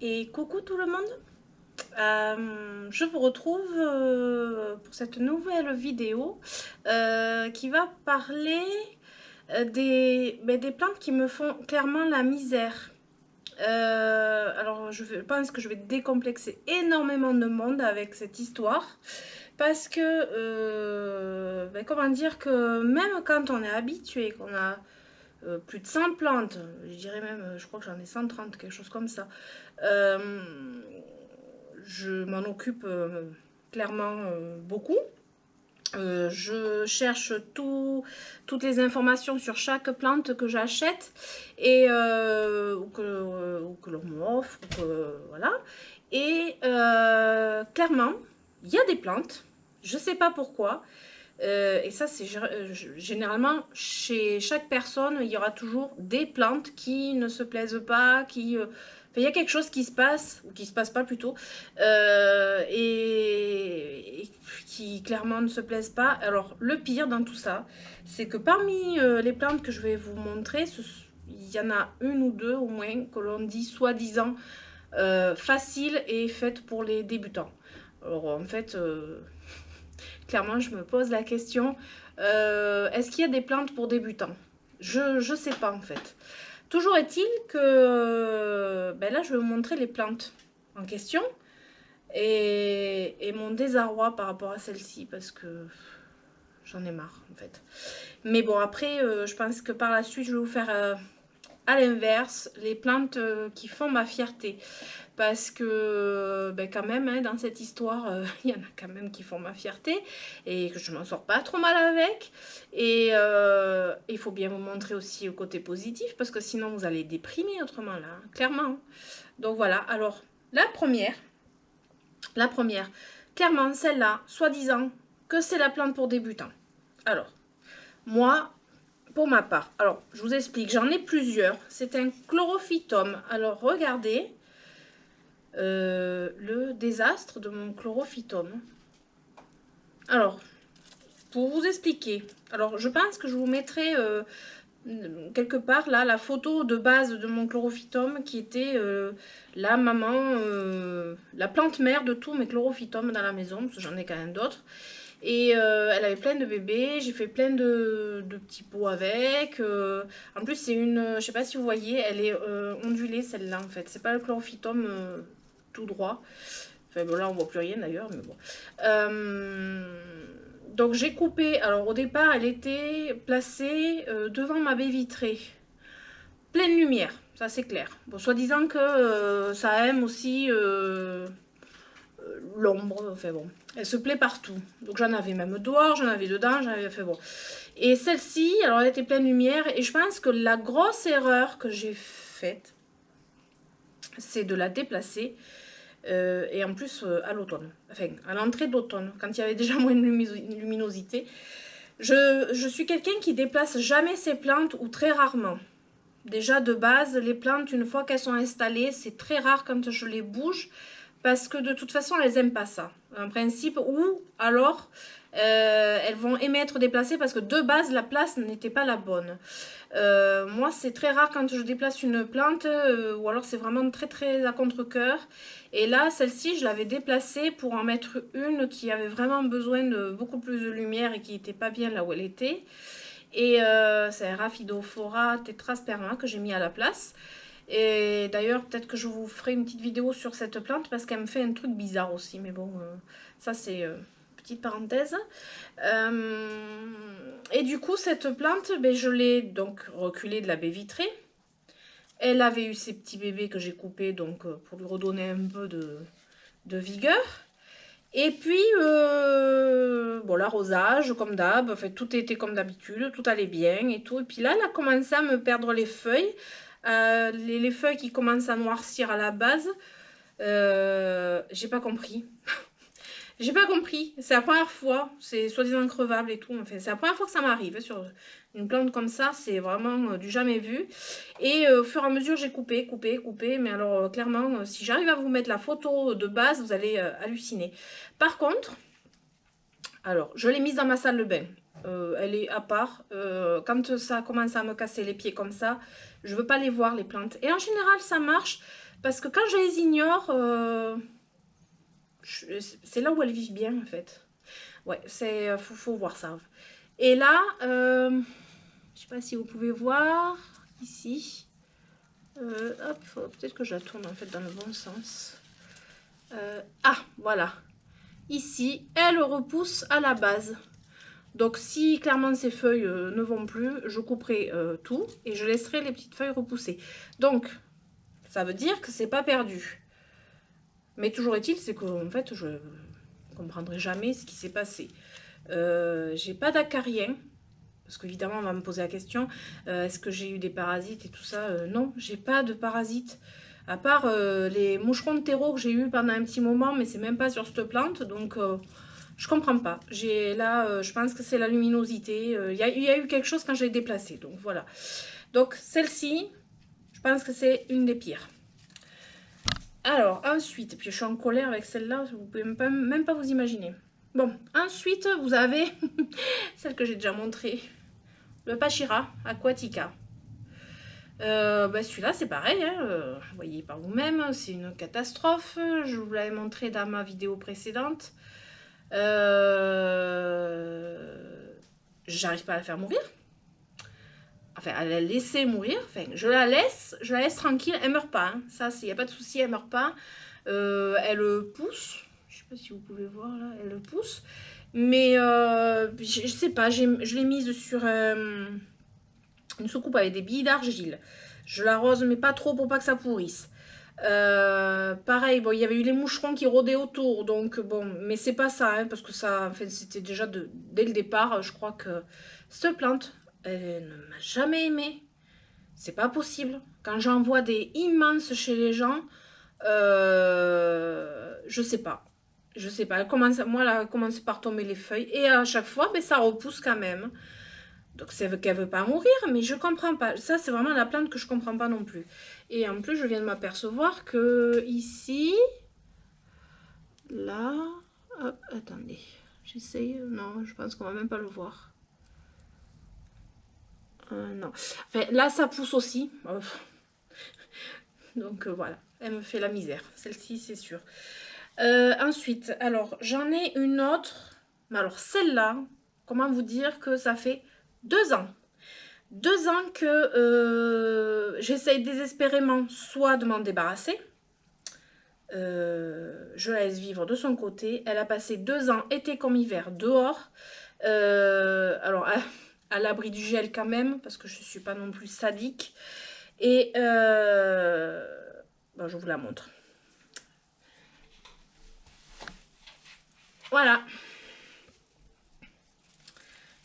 Et coucou tout le monde. Je vous retrouve pour cette nouvelle vidéo qui va parler des plantes qui me font clairement la misère. Alors pense que je vais décomplexer énormément de monde avec cette histoire parce que comment dire que même quand on est habitué, qu'on a plus de 100 plantes, je dirais même, je crois que j'en ai 130, quelque chose comme ça. Euh, je m'en occupe clairement beaucoup. Je cherche toutes les informations sur chaque plante que j'achète et ou que l'on m'offre, voilà. Et clairement, il y a des plantes, je ne sais pas pourquoi, et ça c'est généralement chez chaque personne, il y aura toujours des plantes qui ne se plaisent pas, il y a quelque chose qui se passe, ou qui se passe pas plutôt, et qui clairement ne se plaisent pas. Alors le pire dans tout ça, c'est que parmi les plantes que je vais vous montrer, il y en a une ou deux au moins que l'on dit soi-disant facile et faite pour les débutants. Alors en fait, clairement je me pose la question, est-ce qu'il y a des plantes pour débutants? Je sais pas en fait. Toujours est-il que là je vais vous montrer les plantes en question et mon désarroi par rapport à celle-ci parce que j'en ai marre en fait. Mais bon après je pense que par la suite je vais vous faire à l'inverse les plantes qui font ma fierté. Parce que quand même hein, dans cette histoire il y en a quand même qui font ma fierté et que je m'en sors pas trop mal avec, et il faut bien vous montrer aussi le côté positif parce que sinon vous allez déprimer autrement là, hein, clairement. Donc voilà, alors la première clairement celle-là, soi-disant que c'est la plante pour débutants. Alors moi, pour ma part, alors je vous explique, j'en ai plusieurs. C'est un chlorophytum. Alors regardez le désastre de mon chlorophytum. Alors, pour vous expliquer, alors je pense que je vous mettrai quelque part là la photo de base de mon chlorophytum qui était la maman, la plante mère de tous mes chlorophytums dans la maison, parce que j'en ai quand même d'autres. Et elle avait plein de bébés, j'ai fait plein de petits pots avec. En plus, c'est une, je sais pas si vous voyez, elle est ondulée celle-là en fait. C'est pas le chlorophytum tout droit. Enfin bon, là on voit plus rien d'ailleurs, mais bon. Donc j'ai coupé. Alors au départ, elle était placée devant ma baie vitrée, pleine lumière, ça c'est clair. Bon, soi-disant que ça aime aussi l'ombre, enfin bon. Elle se plaît partout. Donc j'en avais même dehors, j'en avais dedans, j'en avais fait bon. Et celle-ci, alors elle était pleine lumière, et je pense que la grosse erreur que j'ai faite, c'est de la déplacer. Et en plus à l'automne, enfin à l'entrée d'automne, quand il y avait déjà moins de luminosité. Je suis quelqu'un qui déplace jamais ses plantes ou très rarement. Déjà de base, les plantes, une fois qu'elles sont installées, c'est très rare quand je les bouge parce que de toute façon, elles n'aiment pas ça. En principe, ou alors elles vont aimer être déplacées parce que de base, la place n'était pas la bonne. Moi, c'est très rare quand je déplace une plante, ou alors c'est vraiment très très à contre-cœur. Et là, celle-ci, je l'avais déplacée pour en mettre une qui avait vraiment besoin de beaucoup plus de lumière et qui n'était pas bien là où elle était. Et c'est un Rhaphidophora tetrasperma que j'ai mis à la place. Et d'ailleurs, peut-être que je vous ferai une petite vidéo sur cette plante parce qu'elle me fait un truc bizarre aussi. Mais bon, ça c'est petite parenthèse. Et du coup, cette plante, je l'ai donc reculée de la baie vitrée. Elle avait eu ses petits bébés que j'ai coupés donc pour lui redonner un peu de vigueur. Et puis, bon, l'arrosage, comme d'hab, enfin, tout était comme d'habitude, tout allait bien et tout. Et puis là, elle a commencé à me perdre les feuilles. Les feuilles qui commencent à noircir à la base. J'ai pas compris. J'ai pas compris. C'est la première fois. C'est soi-disant crevable et tout. Enfin, c'est la première fois que ça m'arrive sur une plante comme ça. C'est vraiment du jamais vu. Et au fur et à mesure, j'ai coupé. Mais alors, clairement, si j'arrive à vous mettre la photo de base, vous allez halluciner. Par contre, alors, je l'ai mise dans ma salle de bain. Elle est à part. Quand ça commence à me casser les pieds comme ça, je veux pas les voir, les plantes. Et en général, ça marche Parce que quand je les ignore, c'est là où elles vivent bien en fait. Ouais, faut voir ça. Et là, je sais pas si vous pouvez voir ici. Hop, peut-être que je la tourne en fait dans le bon sens. Ah, voilà. Ici, elle repousse à la base. Donc si clairement ces feuilles ne vont plus, je couperai tout et je laisserai les petites feuilles repousser. Donc, ça veut dire que c'est pas perdu. Mais toujours est-il, c'est qu'en fait, je ne comprendrai jamais ce qui s'est passé. J'ai pas d'acarien. Parce qu'évidemment, on va me poser la question, est-ce que j'ai eu des parasites et tout ça? Non, j'ai pas de parasites. À part les moucherons de terreau que j'ai eu pendant un petit moment, mais c'est même pas sur cette plante, donc je comprends pas. Là, je pense que c'est la luminosité. Il y a eu quelque chose quand je l'ai déplacée, donc voilà. Donc celle-ci, je pense que c'est une des pires. Alors, ensuite, puis je suis en colère avec celle-là, vous pouvez même pas vous imaginer. Bon, ensuite, vous avez celle que j'ai déjà montrée. Le Pachira aquatica. Celui-là, c'est pareil, hein, vous voyez par vous-même, c'est une catastrophe. Je vous l'avais montré dans ma vidéo précédente. J'arrive pas à la faire mourir. Enfin, à la laisser mourir. Enfin, je la laisse tranquille, elle meurt pas. Hein. Ça, il n'y a pas de souci, elle meurt pas. Elle pousse. Je sais pas si vous pouvez voir là, elle pousse. Mais je sais pas, je l'ai mise sur une soucoupe avec des billes d'argile. Je l'arrose, mais pas trop pour pas que ça pourrisse. Pareil, bon, il y avait eu les moucherons qui rôdaient autour, donc bon, mais c'est pas ça, hein, parce que ça, en fait, c'était déjà dès le départ, je crois que cette plante, elle ne m'a jamais aimé. C'est pas possible. Quand j'en vois des immenses chez les gens, je sais pas. Je sais pas. Moi, elle a commencé par tomber les feuilles, et à chaque fois, ben, ça repousse quand même. Donc c'est qu'elle veut pas mourir, mais je comprends pas. Ça, c'est vraiment la plante que je comprends pas non plus. Et en plus, je viens de m'apercevoir que ici, là, hop, attendez, j'essaye. Non, je pense qu'on va même pas le voir. Non. Enfin, là, ça pousse aussi. Donc voilà, elle me fait la misère. Celle-ci, c'est sûr. Ensuite, alors, j'en ai une autre. Mais alors, celle-là, comment vous dire que ça fait 2 ans. 2 ans que j'essaye désespérément soit de m'en débarrasser. Je la laisse vivre de son côté. Elle a passé 2 ans, été comme hiver, dehors. Alors, à l'abri du gel quand même, parce que je ne suis pas non plus sadique. Et je vous la montre. Voilà.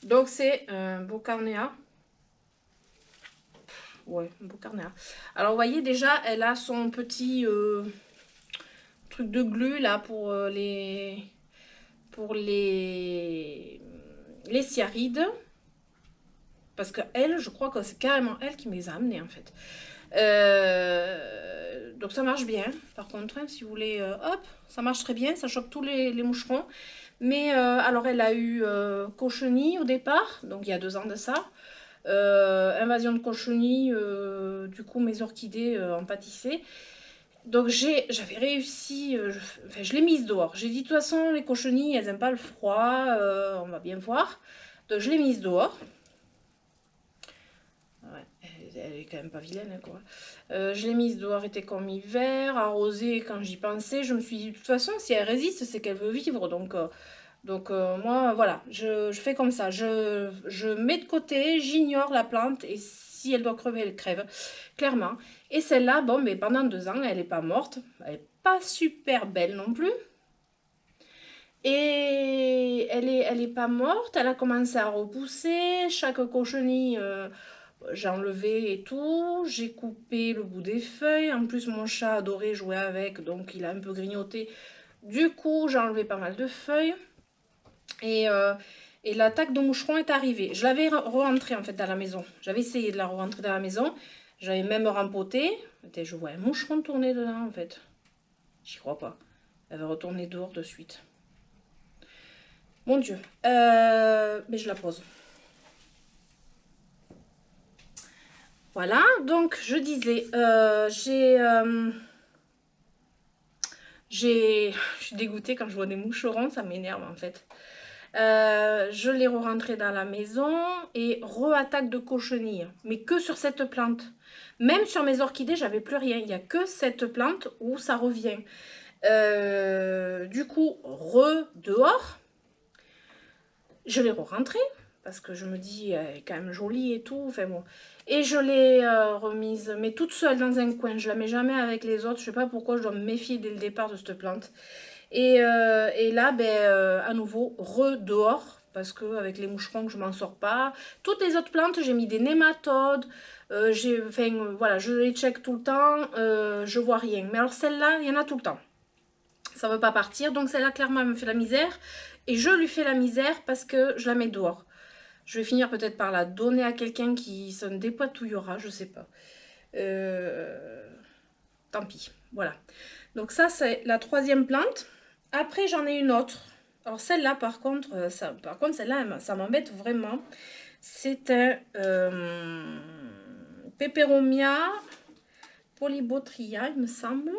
Donc, c'est un Beaucarnea. Ouais, un Beaucarnea. Alors, vous voyez, déjà, elle a son petit truc de glu, là, pour les cyarides. Parce que elle, je crois que c'est carrément elle qui me les a amenés, en fait. Donc, ça marche bien. Par contre, hein, si vous voulez, hop, ça marche très bien. Ça chope tous les moucherons. Mais, alors, elle a eu cochenille au départ. Donc, il y a 2 ans de ça. Invasion de cochenille, du coup mes orchidées en pâtissaient. Donc j'avais réussi, je l'ai mise dehors. J'ai dit de toute façon les cochenilles elles n'aiment pas le froid, on va bien voir. Donc je l'ai mise dehors. Ouais, elle est quand même pas vilaine hein, quoi. Je l'ai mise dehors, était comme hiver, arrosée quand j'y pensais. Je me suis dit de toute façon si elle résiste c'est qu'elle veut vivre. Donc moi, voilà, je fais comme ça. Je mets de côté, j'ignore la plante et si elle doit crever, elle crève, clairement. Et celle-là, bon, mais pendant 2 ans, elle n'est pas morte. Elle n'est pas super belle non plus. Et elle est pas morte. Elle a commencé à repousser. Chaque cochenille, j'ai enlevé et tout. J'ai coupé le bout des feuilles. En plus, mon chat adorait jouer avec, donc il a un peu grignoté. Du coup, j'ai enlevé pas mal de feuilles. Et l'attaque de moucheron est arrivée. Je l'avais rentrée en fait dans la maison. J'avais essayé de la rentrer dans la maison. J'avais même rempoté. Je vois un moucheron tourner dedans en fait. J'y crois pas. Elle va retourner dehors de suite. Mon Dieu. Mais je la pose. Voilà. Donc je disais, j'ai Je suis dégoûtée quand je vois des moucherons, ça m'énerve en fait. Je l'ai re-rentré dans la maison et re-attaque de cochenille, mais que sur cette plante. Même sur mes orchidées, j'avais plus rien. Il n'y a que cette plante où ça revient. Du coup, dehors, je l'ai re-rentré parce que je me dis, elle est quand même jolie et tout. Enfin bon. Et je l'ai remise, mais toute seule dans un coin. Je la mets jamais avec les autres. Je sais pas pourquoi je dois me méfier dès le départ de cette plante. Et là, à nouveau, dehors, parce qu'avec les moucherons, je m'en sors pas. Toutes les autres plantes, j'ai mis des nématodes. Voilà, je les check tout le temps. Je vois rien. Mais alors celle-là, il y en a tout le temps. Ça ne veut pas partir. Donc celle-là, clairement, elle me fait la misère. Et je lui fais la misère parce que je la mets dehors. Je vais finir peut-être par la donner à quelqu'un qui s'en dépatouillera, je sais pas. Tant pis, voilà. Donc ça, c'est la troisième plante. Après, j'en ai une autre. Alors celle-là, par contre, celle-là, ça m'embête vraiment. C'est un Peperomia polybotria, il me semble.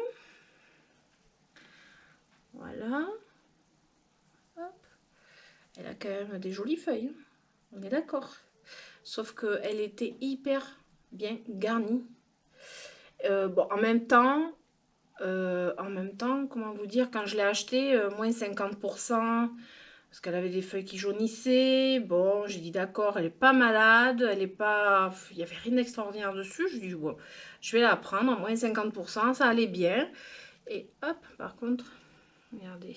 Voilà. Hop. Elle a quand même des jolies feuilles. On est d'accord. Sauf qu'elle était hyper bien garnie. Bon, en même temps, comment vous dire, quand je l'ai acheté, moins 50%, parce qu'elle avait des feuilles qui jaunissaient. Bon, j'ai dit d'accord, elle est pas malade, elle est pas... Il n'y avait rien d'extraordinaire dessus. Je dis, bon, je vais la prendre, à moins 50%, ça allait bien. Et hop, par contre, regardez.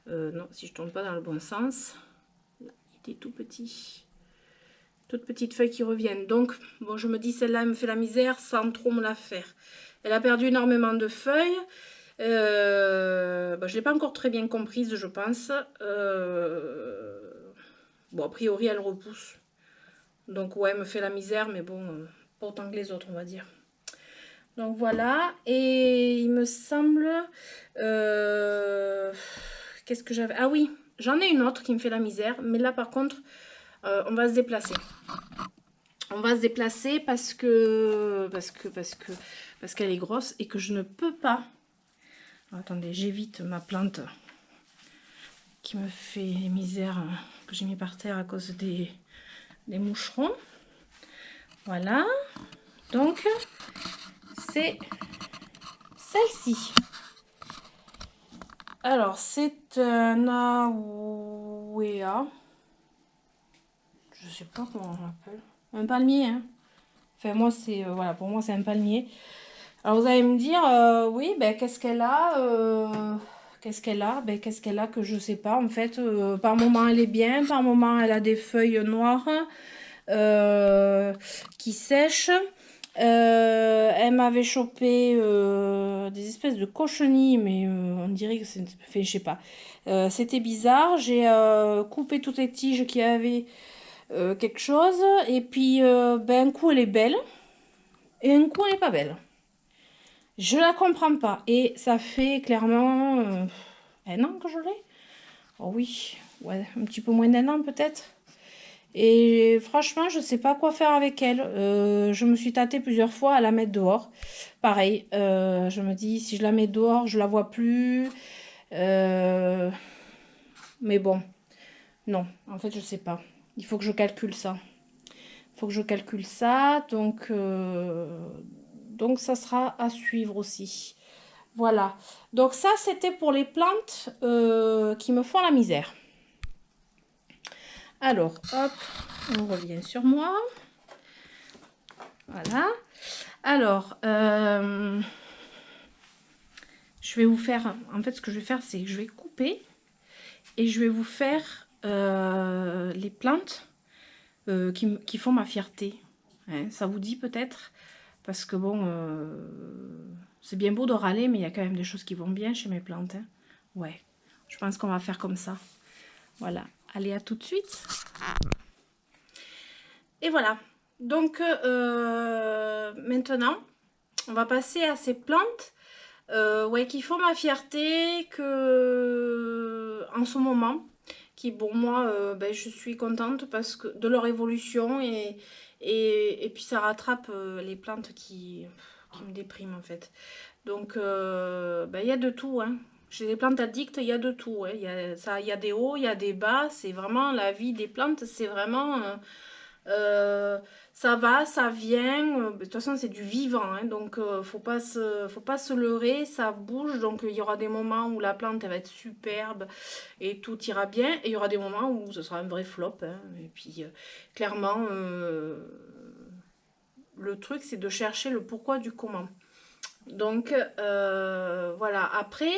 Non, si je tourne pas dans le bon sens, là, il était tout petit. Toutes petites feuilles qui reviennent. Donc, bon, je me dis, celle-là, elle me fait la misère sans trop me la faire. Elle a perdu énormément de feuilles. Je ne l'ai pas encore très bien comprise, je pense. Bon, a priori, elle repousse. Donc, ouais, elle me fait la misère, mais bon, pas autant que les autres, on va dire. Donc, voilà. Et il me semble... Qu'est-ce que j'avais? Ah oui, j'en ai une autre qui me fait la misère. Mais là, par contre, on va se déplacer. On va se déplacer parce qu'elle est grosse et que je ne peux pas. Alors, attendez, j'évite ma plante qui me fait les misères que j'ai mis par terre à cause des moucherons. Voilà. Donc, c'est celle-ci. Alors, c'est un Auwea. Je sais pas comment on l'appelle. Un palmier, hein. Enfin, moi, c'est... voilà, pour moi, c'est un palmier. Alors, vous allez me dire, oui, ben, qu'est-ce qu'elle a qu'est-ce qu'elle a? Ben, qu'est-ce qu'elle a que je sais pas. En fait, par moment, elle est bien. Par moment, elle a des feuilles noires qui sèchent. Elle m'avait chopé des espèces de cochenilles, mais on dirait que c'est... Enfin, je sais pas. C'était bizarre. J'ai coupé toutes les tiges qui avaient quelque chose. Et puis, ben, un coup, elle est belle. Et un coup, elle n'est pas belle. Je la comprends pas. Et ça fait clairement un an que je l'ai. Oh oui, ouais, un petit peu moins d'un an peut-être. Et franchement, je sais pas quoi faire avec elle. Je me suis tâtée plusieurs fois à la mettre dehors. Pareil, je me dis, si je la mets dehors, je la vois plus. Mais bon, non, en fait, je sais pas. Il faut que je calcule ça. Il faut que je calcule ça. Donc ça sera à suivre aussi. Voilà. Donc ça, c'était pour les plantes qui me font la misère. Alors, hop, on revient sur moi. Voilà. Alors, je vais vous faire... En fait, ce que je vais faire, c'est que je vais couper et je vais vous faire les plantes qui font ma fierté. Hein, ça vous dit peut-être? Parce que bon, c'est bien beau de râler, mais il y a quand même des choses qui vont bien chez mes plantes. Hein. Ouais, je pense qu'on va faire comme ça. Voilà, allez, à tout de suite. Et voilà, donc maintenant, on va passer à ces plantes ouais, qui font ma fierté en ce moment. Qui, bon, moi, ben, je suis contente parce que de leur évolution et puis ça rattrape les plantes qui me dépriment en fait. Donc, il y a de tout, hein. Chez les plantes addictes, il y a de tout, hein. Il y a des hauts, il y a des bas. C'est vraiment la vie des plantes, c'est vraiment... ça va, ça vient. De toute façon, c'est du vivant, hein, donc faut pas se leurrer. Ça bouge, donc il y aura des moments où la plante elle va être superbe et tout ira bien, et il y aura des moments où ce sera un vrai flop, hein. Et puis clairement, le truc c'est de chercher le pourquoi du comment. Donc voilà. Après,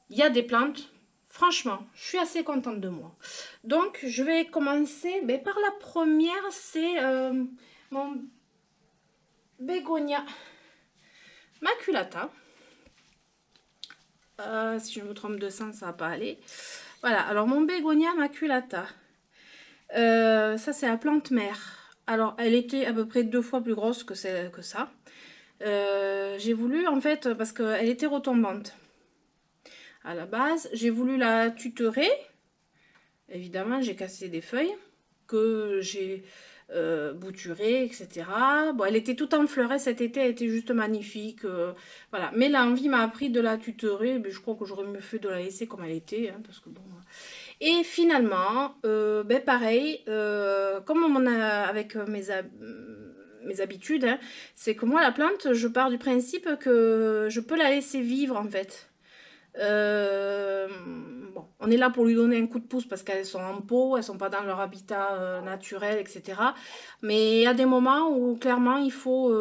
il y a des plantes. Franchement, je suis assez contente de moi. Donc, je vais commencer par la première, c'est mon bégonia maculata. Si je me trompe de sens, ça va pas aller. Voilà, alors mon bégonia maculata. Ça, c'est la plante mère. Alors, elle était à peu près 2 fois plus grosse que ça. J'ai voulu, en fait, parce qu'elle était retombante. À la base, j'ai voulu la tutorer. Évidemment, j'ai cassé des feuilles que j'ai bouturées, etc. Bon, elle était toute en fleurs cet été, elle était juste magnifique. Voilà. Mais l'envie m'a appris de la tutorer. Mais je crois que j'aurais mieux fait de la laisser comme elle était. Hein, parce que bon. Et finalement, pareil, comme on a avec mes habitudes, hein, c'est que moi, la plante, je pars du principe que je peux la laisser vivre en fait. Bon, on est là pour lui donner un coup de pouce parce qu'elles sont en pot, elles sont pas dans leur habitat naturel, etc. Mais il y a des moments où clairement il faut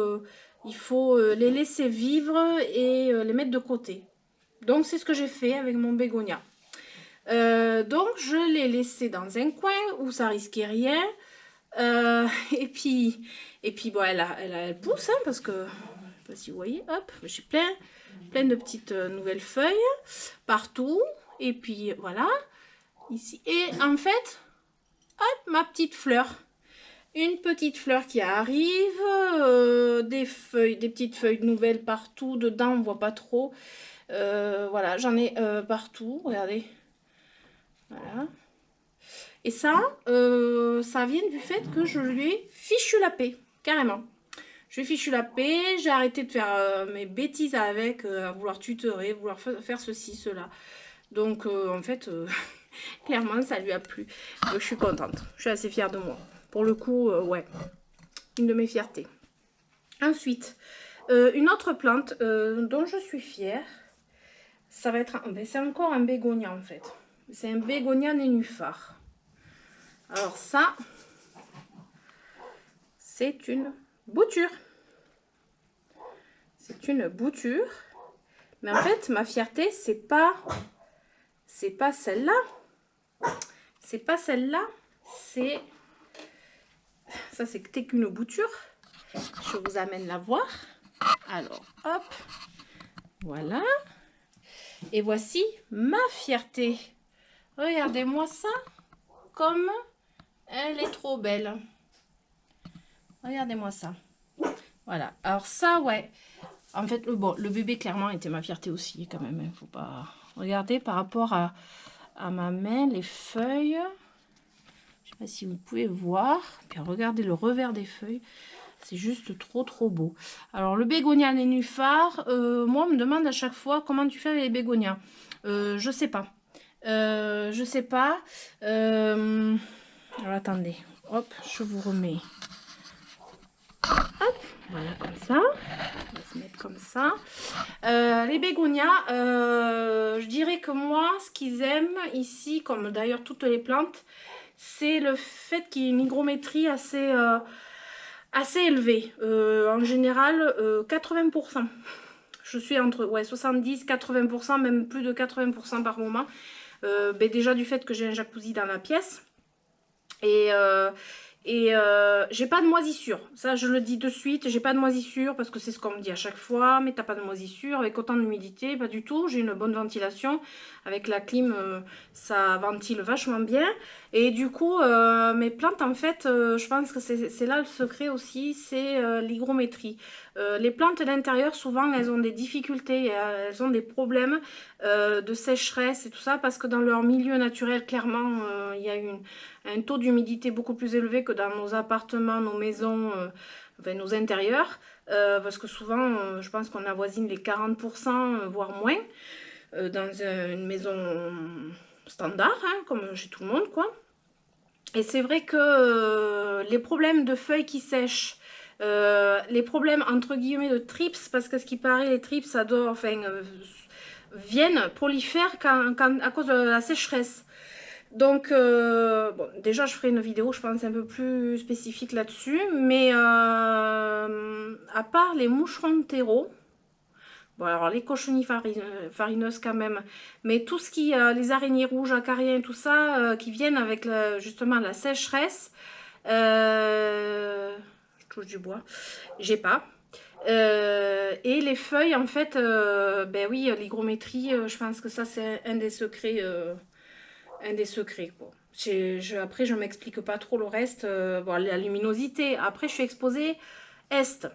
les laisser vivre et les mettre de côté. Donc c'est ce que j'ai fait avec mon bégonia. Donc je l'ai laissé dans un coin où ça risquait rien. Et puis bon, elle pousse, hein, parce que, je sais pas si vous voyez, hop, j'ai plein de petites nouvelles feuilles partout. Et puis voilà, ici. Et en fait, hop, ma petite fleur. Une petite fleur qui arrive, des petites feuilles nouvelles partout. Dedans, on voit pas trop. Voilà, j'en ai partout, regardez. Voilà. Et ça, ça vient du fait que je lui ai fichu la paix, carrément. Je lui ai fichu la paix, j'ai arrêté de faire mes bêtises avec, à vouloir tutorer, vouloir faire ceci, cela. Donc, en fait, clairement, ça lui a plu. Donc, je suis contente, je suis assez fière de moi. Pour le coup, ouais, une de mes fiertés. Ensuite, une autre plante dont je suis fière, ça va être, c'est encore un bégonia en fait. C'est un bégonia nénuphar. Alors ça, c'est une bouture. C'est une bouture. Mais en fait, ma fierté, c'est pas celle-là. C'est pas celle-là. C'est... Ça, c'est qu'une bouture. Je vous amène la voir. Alors, hop. Voilà. Et voici ma fierté. Regardez-moi ça. Comme elle est trop belle. Regardez-moi ça. Voilà. Alors ça, ouais. En fait, le bébé, clairement, était ma fierté aussi, quand même. Il faut pas... Regardez, par rapport à ma main, les feuilles. Je sais pas si vous pouvez voir. Puis regardez le revers des feuilles. C'est juste trop beau. Alors, le bégonia nénuphar, moi, on me demande à chaque fois comment tu fais avec les bégonias. Je sais pas. Je sais pas. Alors, attendez. Hop, je vous remets. Hop, voilà, comme ça. On va se mettre comme ça. Les bégonias, je dirais que moi, ce qu'ils aiment ici, comme d'ailleurs toutes les plantes, c'est le fait qu'il y ait une hygrométrie assez élevée. En général, 80%. Je suis entre 70-80%, même plus de 80% par moment. Déjà du fait que j'ai un jacuzzi dans la pièce. Et j'ai pas de moisissure. Ça, je le dis de suite. J'ai pas de moisissure parce que c'est ce qu'on me dit à chaque fois. Mais t'as pas de moisissure avec autant d'humidité? Pas du tout. J'ai une bonne ventilation. Avec la clim, ça ventile vachement bien. Et du coup, mes plantes, en fait, je pense que c'est là le secret aussi. C'est l'hygrométrie. Les plantes d'intérieur, souvent, elles ont des difficultés. Elles ont des problèmes de sécheresse et tout ça. Parce que dans leur milieu naturel, clairement, il y a un taux d'humidité beaucoup plus élevé que dans nos appartements, nos maisons, enfin nos intérieurs. Parce que souvent, je pense qu'on avoisine les 40%, voire moins, dans une maison standard, hein, comme chez tout le monde, quoi. Et c'est vrai que les problèmes de feuilles qui sèchent, les problèmes entre guillemets de trips, parce que ce qui paraît, les trips, ça doit, enfin, viennent, prolifèrent à cause de la sécheresse. Donc, bon, déjà, je ferai une vidéo, je pense, un peu plus spécifique là-dessus. Mais à part les moucherons de terreau, bon, alors les cochenilles farineuses quand même, mais tout ce qui, les araignées rouges, acariens, tout ça, qui viennent avec justement la sécheresse, je touche du bois, j'ai pas. Et les feuilles, en fait, ben oui, l'hygrométrie, je pense que ça, c'est un des secrets. Quoi. Après, je ne m'explique pas trop le reste. Bon, la luminosité. Après, je suis exposée est.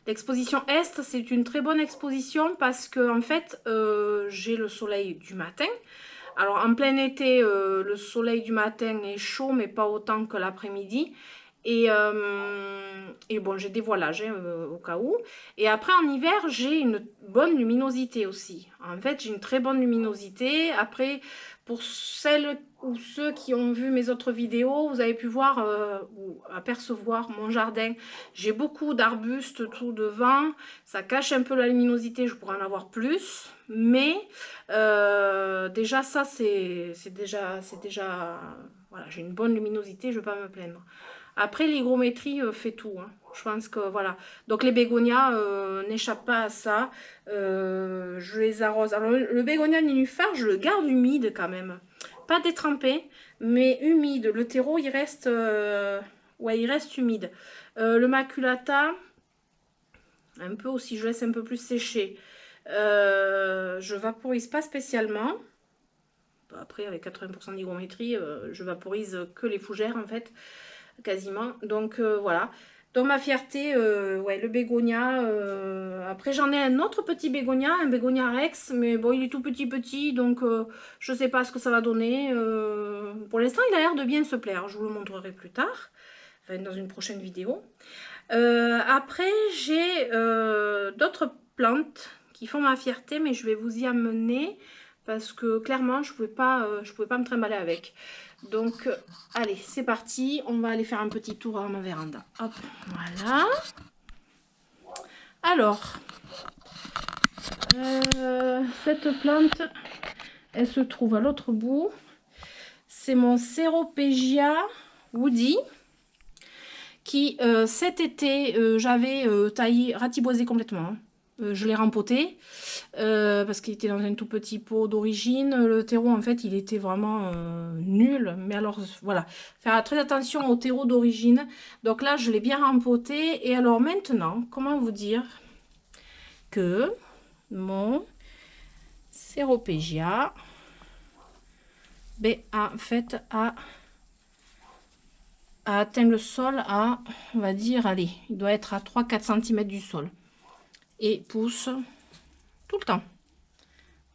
L'exposition est, c'est une très bonne exposition parce que, en fait, j'ai le soleil du matin. Alors, en plein été, le soleil du matin est chaud, mais pas autant que l'après-midi. Et bon, j'ai des voilages hein, au cas où. Et après, en hiver, j'ai une bonne luminosité aussi. En fait, j'ai une très bonne luminosité. Après, pour celles ou ceux qui ont vu mes autres vidéos, vous avez pu voir ou apercevoir mon jardin. J'ai beaucoup d'arbustes tout devant. Ça cache un peu la luminosité, je pourrais en avoir plus. Mais déjà, ça, c'est déjà... Voilà, j'ai une bonne luminosité, je ne vais pas me plaindre. Après, l'hygrométrie fait tout. Hein. Je pense que voilà. Donc, les bégonias n'échappent pas à ça. Je les arrose. Alors, le bégonia nénuphar, je le garde humide quand même. Pas détrempé, mais humide. Le terreau, il reste, ouais, il reste humide. Le maculata, un peu aussi, je laisse un peu plus sécher. Je vaporise pas spécialement. Après, avec 80% d'hygrométrie, je vaporise que les fougères en fait. Quasiment, donc voilà. Dans ma fierté, ouais, le bégonia. Après, j'en ai un autre petit bégonia, un bégonia rex, mais bon, il est tout petit, donc je sais pas ce que ça va donner. Pour l'instant, il a l'air de bien se plaire. Je vous le montrerai plus tard, enfin, dans une prochaine vidéo. Après, j'ai d'autres plantes qui font ma fierté, mais je vais vous y amener parce que clairement, je pouvais pas me trimballer avec. Donc, allez, c'est parti. On va aller faire un petit tour à ma véranda. Hop, voilà. Alors, cette plante, elle se trouve à l'autre bout. C'est mon Ceropegia woody qui, cet été, j'avais taillé, ratiboisé complètement. Hein. Je l'ai rempoté parce qu'il était dans un tout petit pot d'origine. Le terreau, en fait, il était vraiment nul. Mais alors, voilà, faire très attention au terreau d'origine. Donc là, je l'ai bien rempoté. Et alors maintenant, comment vous dire que mon Ceropegia, ben, en fait, a atteint le sol à, on va dire, allez, il doit être à 3-4 cm du sol. Et pousse tout le temps.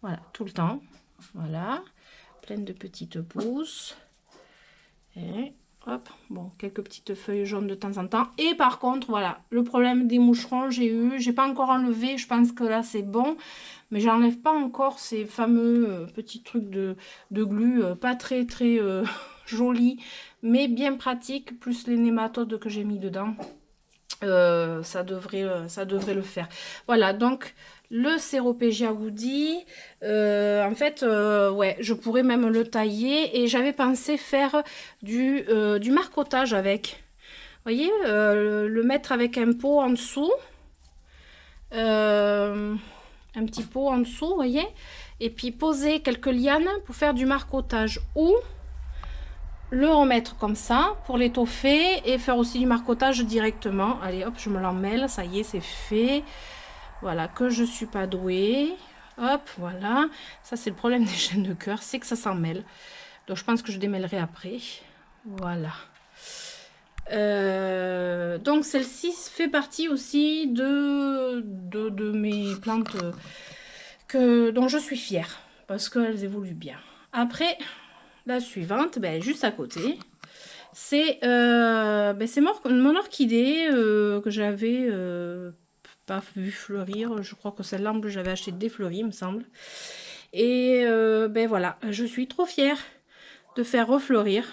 Voilà, tout le temps. Voilà, plein de petites pousses. Et hop, bon, quelques petites feuilles jaunes de temps en temps. Et par contre, voilà, le problème des moucherons, j'ai pas encore enlevé. Je pense que là, c'est bon. Mais j'enlève pas encore ces fameux petits trucs de glu, pas très jolis, mais bien pratiques, plus les nématodes que j'ai mis dedans. Ça devrait le faire. Voilà, donc le Ceropegia woody, en fait, ouais, je pourrais même le tailler et j'avais pensé faire du marcottage avec. Vous voyez, le mettre avec un pot en dessous, un petit pot en dessous, vous voyez, et puis poser quelques lianes pour faire du marcottage ou le remettre comme ça pour l'étoffer et faire aussi du marcottage directement. Allez hop, je me l'emmêle, ça y est, c'est fait. Voilà, que je suis pas douée. Hop, voilà, ça c'est le problème des chaînes de cœur, c'est que ça s'en mêle. Donc je pense que je démêlerai après. Voilà. Donc celle-ci fait partie aussi de mes plantes dont je suis fière parce qu'elles évoluent bien. Après, la suivante, ben, juste à côté. C'est mon orchidée que j'avais pas vu fleurir. Je crois que celle-là, j'avais acheté défleurie, il me semble. Et ben voilà, je suis trop fière de faire refleurir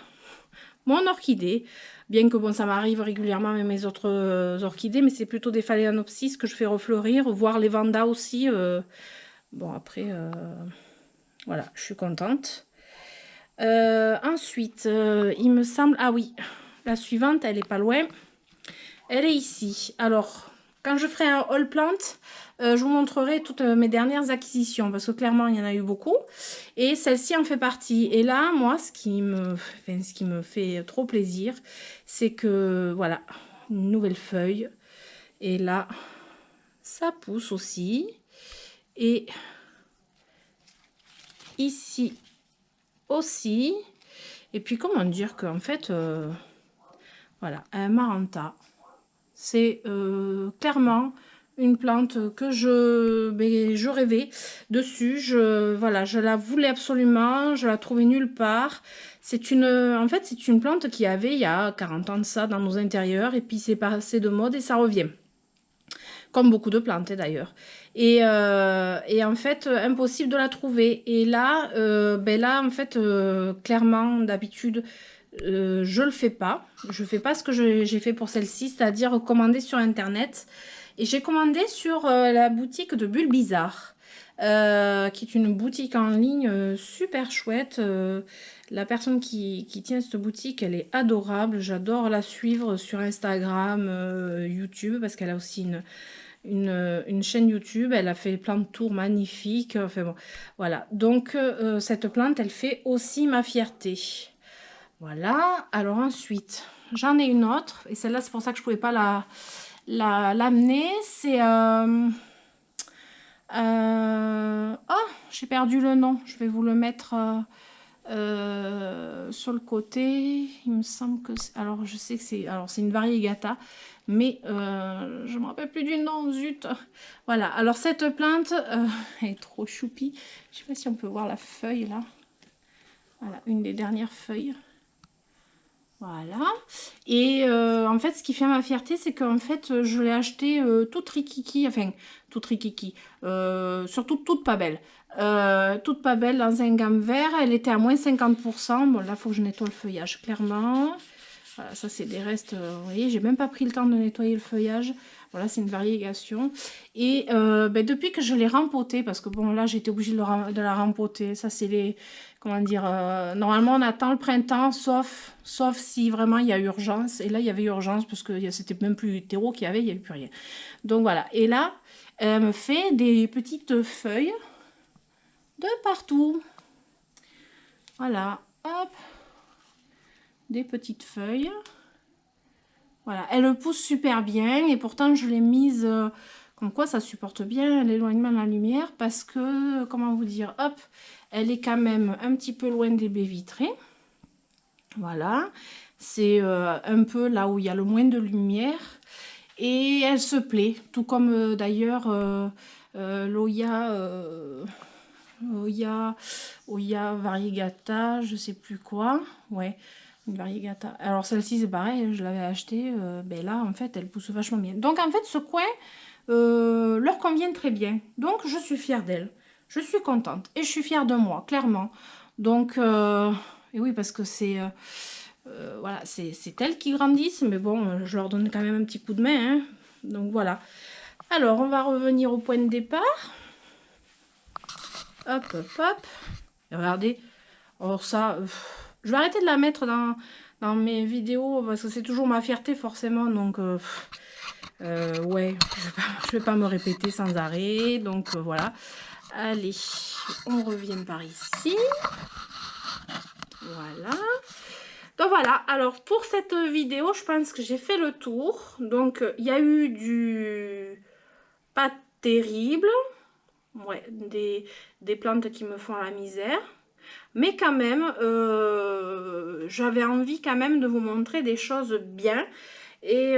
mon orchidée. Bien que bon, ça m'arrive régulièrement avec mes autres orchidées, mais c'est plutôt des phalaenopsis que je fais refleurir, voire les vandas aussi. Bon, après, voilà, je suis contente. Ensuite, il me semble... Ah oui, la suivante, elle est pas loin. Elle est ici. Alors, quand je ferai un haul plant, je vous montrerai toutes mes dernières acquisitions, parce que clairement, il y en a eu beaucoup. Et celle-ci en fait partie. Et là, moi, ce qui me fait trop plaisir, c'est que, voilà, une nouvelle feuille. Et là, ça pousse aussi. Et ici aussi. Et puis, comment dire qu'en fait, voilà, un maranta, c'est clairement une plante que je rêvais dessus. Voilà, je la voulais absolument, je la trouvais nulle part. En fait, c'est une plante qui avait il y a 40 ans de ça dans nos intérieurs, et puis c'est passé de mode et ça revient. Comme beaucoup de plantes d'ailleurs. Et en fait, impossible de la trouver. Et là, en fait, clairement, d'habitude, je le fais pas. Je fais pas ce que j'ai fait pour celle-ci, c'est-à-dire commander sur internet. Et j'ai commandé sur la boutique de Bulle Bizarre, qui est une boutique en ligne super chouette. La personne qui tient cette boutique, elle est adorable. J'adore la suivre sur Instagram, YouTube, parce qu'elle a aussi une chaîne YouTube. Elle a fait plein de tours magnifiques. Enfin bon, voilà. Donc, cette plante, elle fait aussi ma fierté. Voilà. Alors ensuite, j'en ai une autre. Et celle-là, c'est pour ça que je ne pouvais pas l'amener. C'est... oh, j'ai perdu le nom. Je vais vous le mettre sur le côté. Il me semble que... Alors, je sais que c'est... Alors, c'est une variegata. Mais je ne me rappelle plus du nom, zut. Voilà. Alors, cette plante, elle est trop choupie. Je ne sais pas si on peut voir la feuille, là. Voilà, une des dernières feuilles. Voilà. Et en fait, ce qui fait ma fierté, c'est qu'en fait, je l'ai acheté toute rikiki, enfin, toute rikiki, surtout toute pas belle. Toute pas belle dans un gamme vert, elle était à moins 50%. Bon, là, il faut que je nettoie le feuillage, clairement. Voilà, ça, c'est des restes, vous voyez, j'ai même pas pris le temps de nettoyer le feuillage. Voilà, c'est une variégation. Et depuis que je l'ai rempotée, parce que bon, là, j'étais obligée de la rempoter. Ça, c'est les... Comment dire, normalement on attend le printemps, sauf si vraiment il y a urgence. Et là il y avait urgence parce que c'était même plus le terreau qu'il y avait, il n'y avait plus rien. Donc voilà, et là elle me fait des petites feuilles de partout. Voilà, hop, des petites feuilles. Voilà, elle pousse super bien et pourtant je l'ai mise comme quoi ça supporte bien l'éloignement de la lumière parce que, comment vous dire, hop, elle est quand même un petit peu loin des baies vitrées. Voilà, c'est un peu là où il y a le moins de lumière. Et elle se plaît, tout comme d'ailleurs Oya variegata, je sais plus quoi. Ouais, une variegata. Alors celle-ci c'est pareil, je l'avais achetée. Là en fait elle pousse vachement bien. Donc en fait ce coin leur convient très bien. Donc je suis fière d'elle. Je suis contente et je suis fière de moi, clairement. Donc, et oui, parce que c'est voilà, c'est elles qui grandissent, mais bon, je leur donne quand même un petit coup de main. Hein. Donc voilà. Alors, on va revenir au point de départ. Hop, hop, hop. Et regardez. Alors ça, je vais arrêter de la mettre dans mes vidéos parce que c'est toujours ma fierté forcément. Donc, ouais, je vais pas me répéter sans arrêt. Donc, voilà. Allez, on revient par ici. Voilà. Donc voilà, alors pour cette vidéo, je pense que j'ai fait le tour. Donc, il y a eu du pas terrible. Ouais, des plantes qui me font la misère. Mais quand même, j'avais envie quand même de vous montrer des choses bien. Et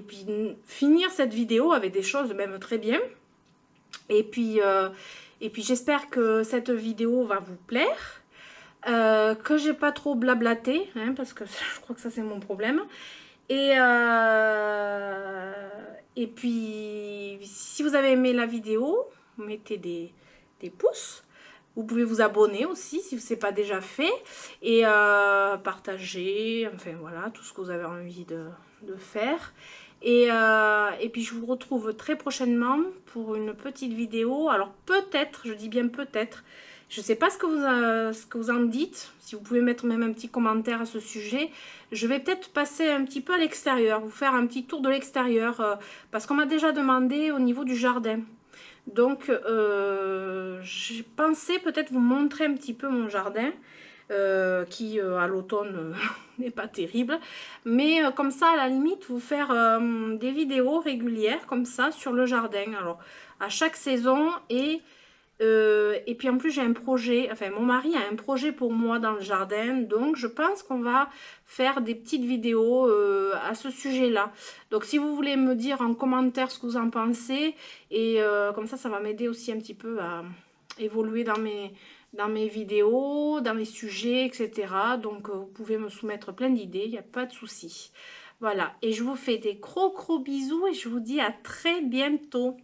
puis finir cette vidéo avec des choses même très bien. Et puis j'espère que cette vidéo va vous plaire. que j'ai pas trop blablaté, hein, parce que je crois que ça c'est mon problème. Et puis, si vous avez aimé la vidéo, mettez des pouces. Vous pouvez vous abonner aussi si ce n'est pas déjà fait. Et partager, enfin voilà, tout ce que vous avez envie de faire. Et puis je vous retrouve très prochainement pour une petite vidéo. Alors peut-être, je dis bien peut-être, je ne sais pas ce que vous en dites. Si vous pouvez mettre même un petit commentaire à ce sujet. Je vais peut-être passer un petit peu à l'extérieur, vous faire un petit tour de l'extérieur. Parce qu'on m'a déjà demandé au niveau du jardin. Donc, j'ai pensé peut-être vous montrer un petit peu mon jardin, qui à l'automne n'est pas terrible. Mais comme ça, à la limite, vous faire des vidéos régulières comme ça sur le jardin. Alors, à chaque saison et puis en plus j'ai un projet, enfin mon mari a un projet pour moi dans le jardin, donc je pense qu'on va faire des petites vidéos à ce sujet-là. Donc si vous voulez me dire en commentaire ce que vous en pensez, et comme ça va m'aider aussi un petit peu à évoluer dans mes vidéos, dans mes sujets, etc. Donc vous pouvez me soumettre plein d'idées, il n'y a pas de souci. Voilà, et je vous fais des gros bisous et je vous dis à très bientôt.